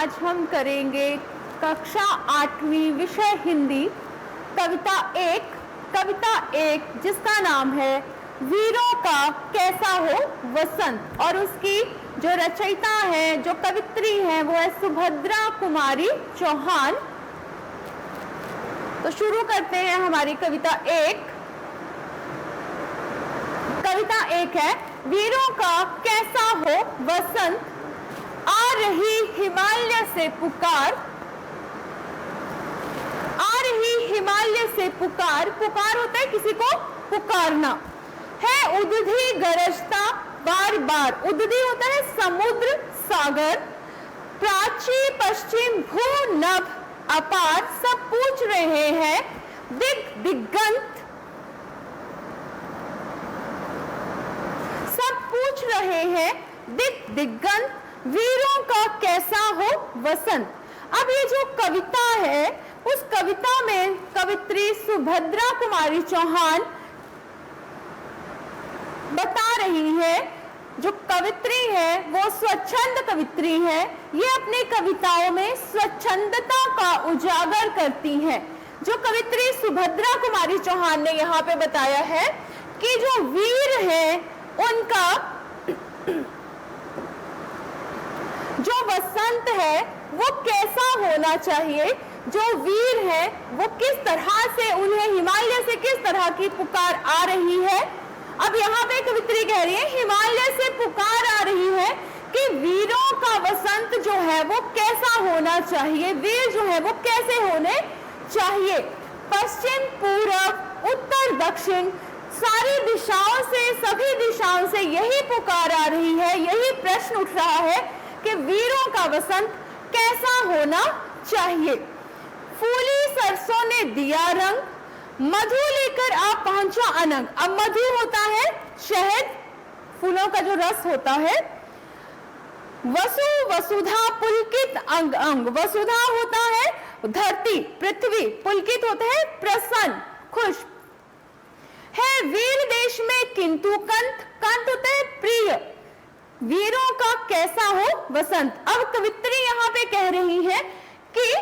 आज हम करेंगे कक्षा 8वीं विषय हिंदी कविता एक जिसका नाम है वीरों का कैसा हो वसंत, और उसकी जो रचयिता है, जो कवित्री है, वो है सुभद्रा कुमारी चौहान। तो शुरू करते हैं हमारी कविता एक। कविता एक है, वीरों का कैसा हो वसंत, आ रही हिमालय से पुकार, आ रही हिमालय से पुकार। पुकार होता है किसी को पुकारना, है उदधि गरजता बार बार। उदधि होता है समुद्र सागर, प्राची पश्चिम भू नभ अपार। सब पूछ रहे हैं दिगंत, सब पूछ रहे हैं दिगंत, वीरों का कैसा हो वसंत। अब ये जो कविता है, उस कविता में कवित्री सुभद्रा कुमारी चौहान बता रही है, जो कवित्री है वो स्वच्छंद कवित्री है। ये अपनी कविताओं में स्वच्छंदता का उजागर करती हैं। जो कवित्री सुभद्रा कुमारी चौहान ने यहाँ पे बताया है कि जो वीर है उनका जो वसंत है वो कैसा होना चाहिए, जो वीर है वो किस तरह से, उन्हें हिमालय से किस तरह की पुकार आ रही है। अब यहाँ पे कवित्री कह रही है हिमालय से पुकार आ रही है कि वीरों का वसंत जो है वो कैसा होना चाहिए, वीर जो है वो कैसे होने चाहिए। पश्चिम पूर्व उत्तर दक्षिण सारी दिशाओं से, सभी दिशाओं से यही पुकार आ रही है, यही प्रश्न उठ रहा है कि वीरों का वसंत कैसा होना चाहिए। फूली सरसों ने दिया रंग, मधु लेकर आप पहुंचा अनंग। अब मधु होता है शहद, फूलों का जो रस होता है। वसु वसुधा पुलकित अंग अंग, वसुधा होता है धरती पृथ्वी, पुलकित होता है प्रसन्न खुश। है वीर देश में किंतु कंत, कंत होता है प्रिय, वीरों का कैसा हो वसंत। अब कवित्री यहाँ पे कह रही है कि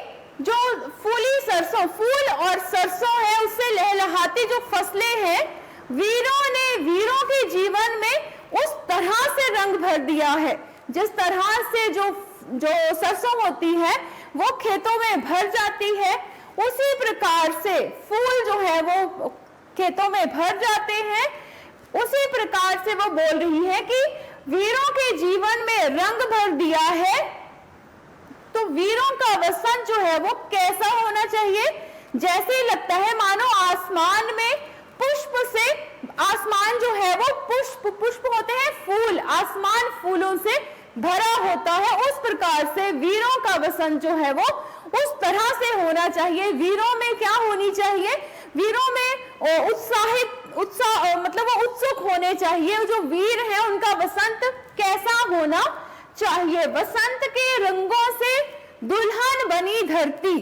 जो फूली सरसों, फूल और सरसों है, उससे लहलहाती जो फसलें हैं, वीरों ने वीरों के जीवन में उस तरह से रंग भर दिया है, जिस तरह से जो सरसों होती है वो खेतों में भर जाती है, उसी प्रकार से फूल जो है वो खेतों में भर जाते हैं। उसी प्रकार से वो बोल रही है कि वीरों के जीवन में रंग भर दिया है, तो वीरों का वसंत जो है वो कैसा होना चाहिए। जैसे लगता है मानो आसमान में पुष्प से, आसमान जो है वो पुष्प होते हैं फूल, आसमान फूलों से भरा होता है, उस प्रकार से वीरों का वसंत जो है वो उस तरह से होना चाहिए। वीरों में क्या होनी चाहिए, वीरों में उत्साह मतलब वो उत्सुक होने चाहिए। जो वीर है उनका वसंत कैसा होना चाहिए। वसंत के रंगों से दुल्हन बनी धरती,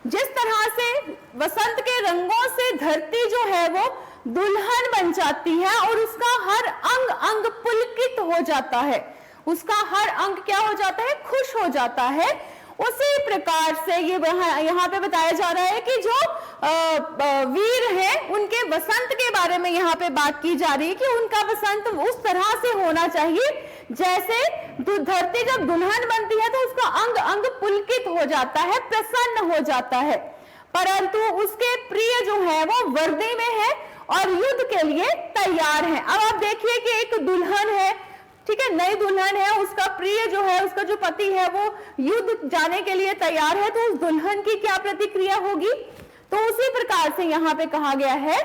जिस तरह से वसंत के रंगों से धरती जो है वो दुल्हन बन जाती है और उसका हर अंग अंग पुलकित हो जाता है, उसका हर अंग क्या हो जाता है, खुश हो जाता है। उसी प्रकार से ये यहाँ पे बताया जा रहा है कि जो वीर है उनके वसंत के बारे में यहाँ पे बात की जा रही है कि उनका वसंत उस तरह से होना चाहिए जैसे धरती जब दुल्हन बनती है तो उसका अंग अंग पुलकित हो जाता है, प्रसन्न हो जाता है। परंतु उसके प्रिय जो है वो वर्दी में है और युद्ध के लिए तैयार है। अब आप देखिए कि एक दुल्हन है, ठीक है, नई दुल्हन है, उसका प्रिय जो है, उसका जो पति है वो युद्ध जाने के लिए तैयार है, तो उस दुल्हन की क्या प्रतिक्रिया होगी। तो उसी प्रकार से यहाँ पे कहा गया है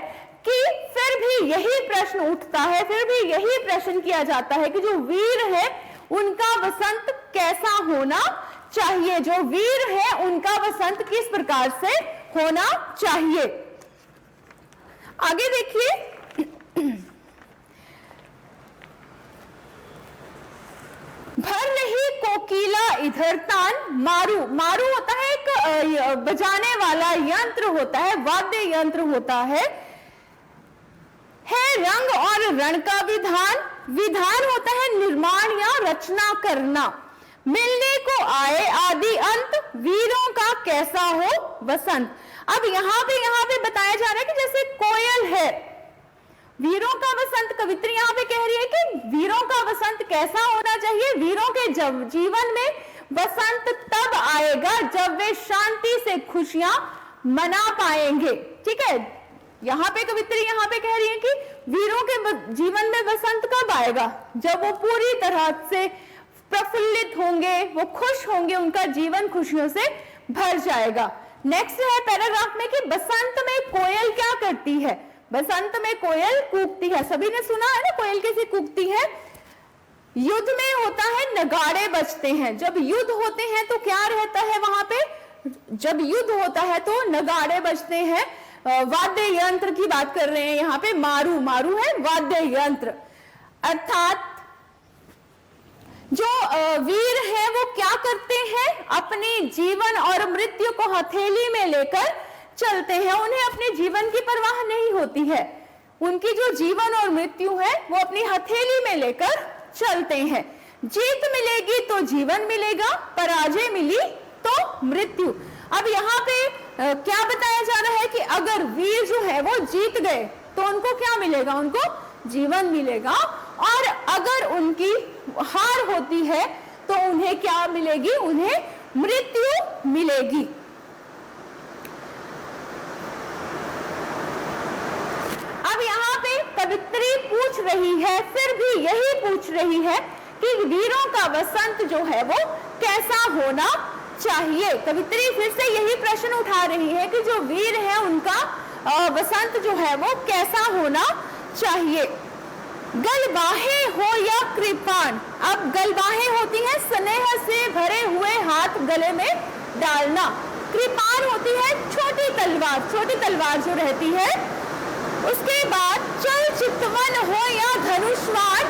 कि फिर भी यही प्रश्न उठता है, फिर भी यही प्रश्न किया जाता है कि जो वीर है उनका वसंत कैसा होना चाहिए, जो वीर है उनका वसंत किस प्रकार से होना चाहिए। आगे देखिए, भर रही कोकिला इधर तान, मारू, मारू होता है एक बजाने वाला यंत्र होता है, वाद्य यंत्र होता है रंग और रण का विधान, विधान होता है निर्माण या रचना करना। मिलने को आए आदि अंत, वीरों का कैसा हो वसंत। अब यहाँ पे बताया जा रहा है कि जैसे कोयल है, वीरों का वसंत, कवित्री यहाँ पे कह रही है कि वीरों का वसंत कैसा होना चाहिए। वीरों के जीवन में वसंत तब आएगा जब वे शांति से खुशियां मना पाएंगे। ठीक है, यहाँ पे कवित्री यहाँ पे कह रही है कि वीरों के जीवन में वसंत कब आएगा, जब वो पूरी तरह से प्रफुल्लित होंगे, वो खुश होंगे, उनका जीवन खुशियों से भर जाएगा। नेक्स्ट है पैराग्राफ में कि बसंत में कोयल क्या करती है। बसंत में कोयल कूकती है। सभी ने सुना है ना कोयल कैसे कूकती है। युद्ध में होता है नगाड़े बजते हैं। जब युद्ध होते हैं तो क्या रहता है वहां पे, जब युद्ध होता है तो नगाड़े बजते हैं। वाद्य यंत्र की बात कर रहे हैं यहाँ पे, मारू, मारू है वाद्य यंत्र। अर्थात जो वीर है वो क्या करते हैं, अपनी जीवन और मृत्यु को हथेली में लेकर चलते हैं। उन्हें अपने जीवन की परवाह नहीं होती है। उनकी जो जीवन और मृत्यु है वो अपनी हथेली में लेकर चलते हैं। जीत मिलेगी तो जीवन मिलेगा, पराजय मिली तो मृत्यु। अब यहाँ पे क्या बताया जा रहा है कि अगर वीर जो है वो जीत गए तो उनको क्या मिलेगा, उनको जीवन मिलेगा, और अगर उनकी हार होती है तो उन्हें क्या मिलेगी, उन्हें मृत्यु मिलेगी। अब यहाँ पे कवित्री पूछ रही है, फिर भी यही पूछ रही है कि वीरों का वसंत जो है वो कैसा होना चाहिए। कवित्री फिर से यही प्रश्न उठा रही है कि जो वीर है उनका वसंत जो है वो कैसा होना चाहिए। गलबाहें हो या कृपाण। अब गलबाहें होती है स्नेह से भरे हुए हाथ गले में डालना। कृपाण होती है छोटी तलवार, छोटी तलवार जो रहती है। उसके बाद चल चितवन हो या धनुष्मान।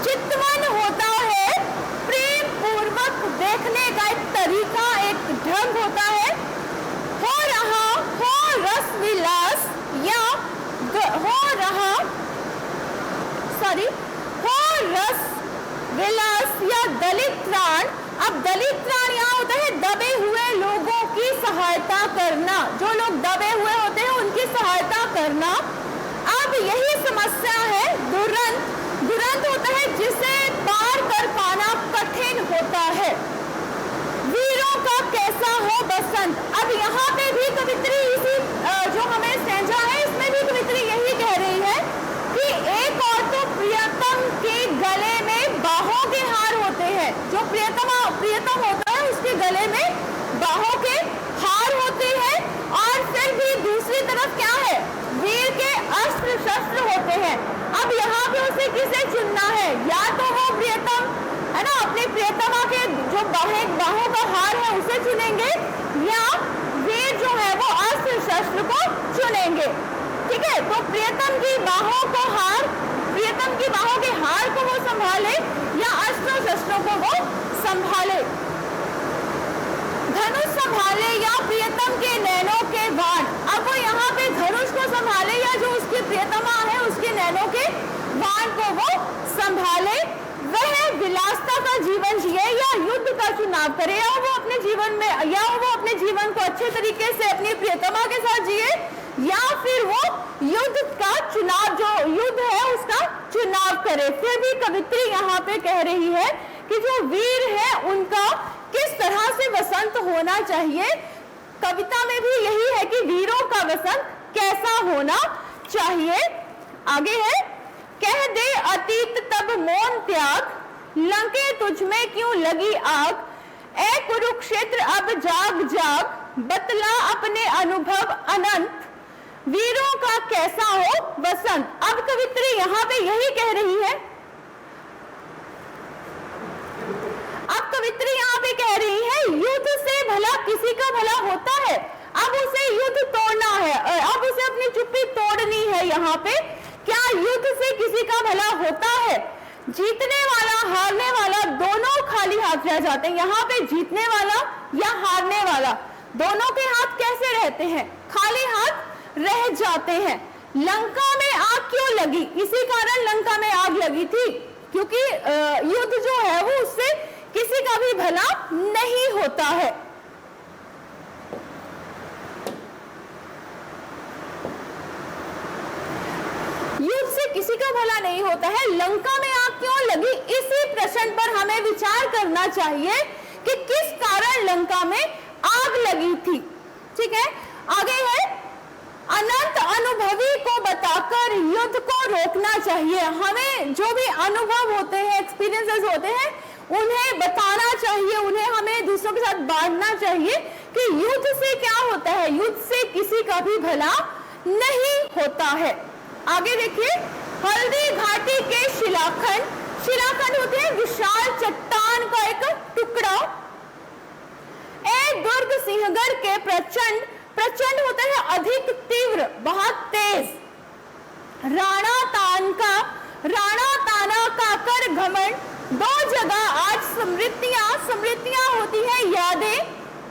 चितवन होता है प्रेम पूर्वक देखने का एक तरीका, एक ढंग होता है। हो रहा हो रस विलास या हो रस विलास या दलित त्राण। अब दलित त्राण यहाँ होता है दबे हुए लोगों की सहायता करना, जो लोग दबे हुए होते हैं उनकी सहायता करना। अब यही समस्या है दुरंत। दुरंत होता है जिसे पार कर पाना कठिन होता है। वीरों का कैसा हो बसंत। अब यहाँ पे भी कवित्री इसी जो हमें स्टैंजा है इसमें भी कवित्री यही कह रही है कि एक और तो प्रियतम के गले में बाहों के हार होते हैं। जो प्रियतम होता है उसके गले में बाहों के हार होते हैं, और फिर भी दूसरी तरफ क्या है, वीर के अस्त्र शस्त्र होते हैं। अब यहाँ पे उसे किसे चुनना है, या तो वो प्रियतम है ना, अपनी प्रियतमा के जो बाहों का हार है उसे चुनेंगे, या वीर जो है वो अस्त्र शस्त्र को चुनेंगे। ठीक है, तो प्रियतम की बाहों के हार को वो संभाले या अस्त्र शस्त्रों को वो संभाले। धनुष संभाले या प्रियतम के नैनों के बाण। अब वो यहाँ पे धनुष को संभाले या जो उसकी प्रियतमा है उसके नैनों के बाण को वो संभाले। वह विलासता का जीवन जिए या युद्ध का चुनाव करे, या वो अपने जीवन को अच्छे तरीके से अपनी प्रियतमा के साथ जिए, या फिर वो युद्ध का चुनाव, जो युद्ध है उसका चुनाव करे। फिर भी कवित्री यहाँ पे कह रही है कि जो वीर है उनका किस तरह से वसंत होना चाहिए। कविता में भी यही है कि वीरों का वसंत कैसा होना चाहिए। आगे है, कह दे अतीत तब मौन त्याग, लंके तुझ में क्यों लगी आग। ए कुरुक्षेत्र अब जाग जाग, बतला अपने अनुभव अनंत, वीरों का कैसा हो वसंत। अब कवित्री यहाँ पे यही कह रही है, अब कवित्री यहाँ पे कह रही है युद्ध से भला किसी का भला होता है। अब उसे युद्ध तोड़ना है, अब उसे अपनी चुप्पी तोड़नी है। यहाँ पे क्या युद्ध से किसी का भला होता है। जीतने वाला हारने वाला दोनों खाली हाथ रह जाते हैं। यहाँ पे जीतने वाला या हारने वाला दोनों के हाथ कैसे रहते हैं, खाली हाथ रह जाते हैं। लंका में आग क्यों लगी, इसी कारण लंका में आग लगी थी, क्योंकि युद्ध जो है वो उससे किसी का भी भला नहीं होता है। युद्ध से किसी का भला नहीं होता है। लंका में आग क्यों लगी, इसी प्रश्न पर हमें विचार करना चाहिए कि किस कारण लंका में आग लगी थी। ठीक है, आगे है, अनंत अनुभवी को बताकर युद्ध को रोकना चाहिए। हमें जो भी अनुभव होते हैं, एक्सपीरियंसेस होते हैं, उन्हें बताना चाहिए, उन्हें हमें दूसरों के साथ बांटना चाहिए कि युद्ध से क्या होता है। युद्ध से किसी का भी भला नहीं होता है। आगे देखिए, हल्दी घाटी के शिलाखंड, शिलाखंड होते हैं विशाल चट्टान का एक टुकड़ा। एक दुर्ग सिंहगढ़ के प्रचंड, प्रचंड होता है अधिक तीव्र, बहुत तेज। राणा ताना का कर घमंड, दो जगह आज स्मृतियां, स्मृतियां होती है यादें।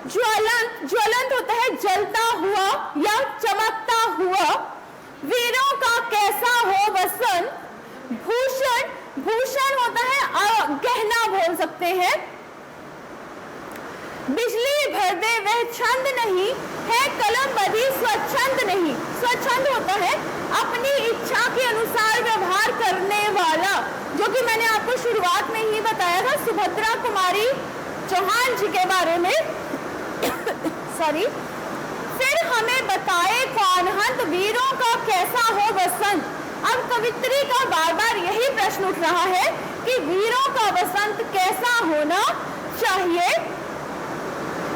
ज्वलंत, ज्वलंत होता है जलता हुआ या चमकता हुआ। वीरों का कैसा हो वसन, भूषण, भूषण होता है गहना बोल सकते हैं। बिजली भर दे वह छंद नहीं है, कलम बधी स्वच्छंद नहीं। स्वच्छंद होता है अपनी इच्छा के अनुसार व्यवहार करने वाला, जो कि मैंने आपको शुरुआत में ही बताया था सुभद्रा कुमारी चौहान जी के बारे में। सॉरी। फिर हमें बताए कौन हंत, वीरों का कैसा हो वसंत। अब कवित्री का बार बार यही प्रश्न उठ रहा है कि वीरों का वसंत कैसा होना चाहिए।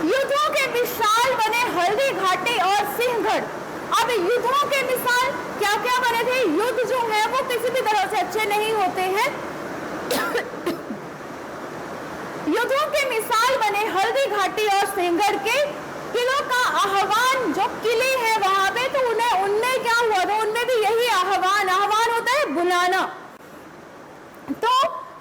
युद्धों के विशाल बने हल्दी घाटी और सिंहगढ़। अब युद्धों के मिसाल क्या क्या बने थे। युद्ध जो है वो किसी भी तरह से अच्छे नहीं होते हैं। युद्धों के मिसाल बने हल्दी घाटी और सिंहगढ़ के किलों का आह्वान, जो किले हैं वहां पे, तो उनमें क्या हुआ था, उनमें भी यही आह्वान, आह्वान होता है बुलाना। तो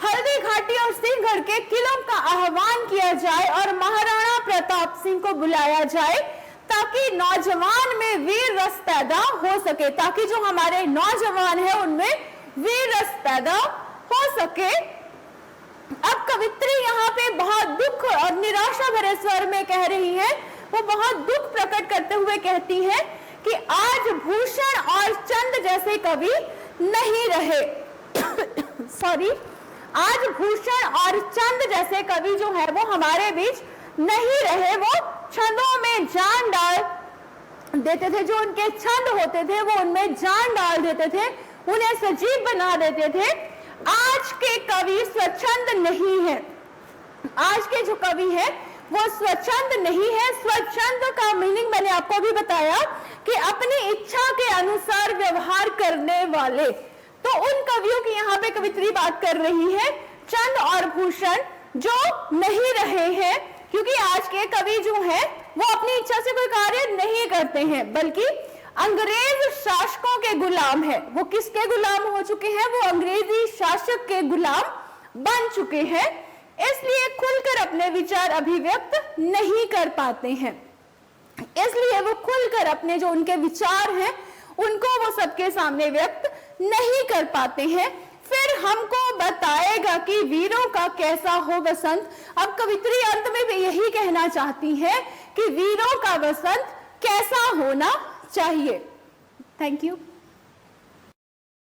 हल्दी घाटी और सिंहगढ़ के किलों का आह्वान किया जाए और महाराणा प्रताप सिंह को बुलाया जाए, ताकि नौजवान में वीर रस पैदा हो सके, ताकि जो हमारे नौजवान है उनमें वीर रस पैदा हो सके। अब कवित्री यहाँ पे बहुत दुख और निराशा भरे स्वर में कह रही है, वो बहुत दुख प्रकट करते हुए कहती है कि आज भूषण और चंद जैसे कवि नहीं रहे। सॉरी, आज भूषण और चंद जैसे कवि जो है वो हमारे बीच नहीं रहे। वो छंदों में जान डाल देते थे, जो उनके छंद होते थे वो उनमें जान डाल देते थे, उन्हें सजीव बना देते थे। आज के कवि स्वच्छंद नहीं है। आज के जो कवि है वो स्वच्छंद नहीं है। स्वच्छंद का मीनिंग मैंने आपको भी बताया कि अपनी इच्छा के अनुसार व्यवहार करने वाले। तो उन कवियों की यहाँ पे कवित्री बात कर रही है, चंद और भूषण जो नहीं रहे हैं, क्योंकि आज के कवि जो है वो अपनी इच्छा से कोई कार्य नहीं करते हैं, बल्कि अंग्रेज शासकों के गुलाम है। वो किसके गुलाम हो चुके हैं, वो अंग्रेजी शासक के गुलाम बन चुके हैं, इसलिए खुलकर अपने विचार अभिव्यक्त नहीं कर पाते हैं। इसलिए वो खुलकर अपने जो उनके विचार हैं उनको वो सबके सामने व्यक्त नहीं कर पाते हैं। फिर हमको बताएगा कि वीरों का कैसा हो वसंत। अब कवित्री अंत में भी यही कहना चाहती है कि वीरों का वसंत कैसा होना चाहिए। Thank you.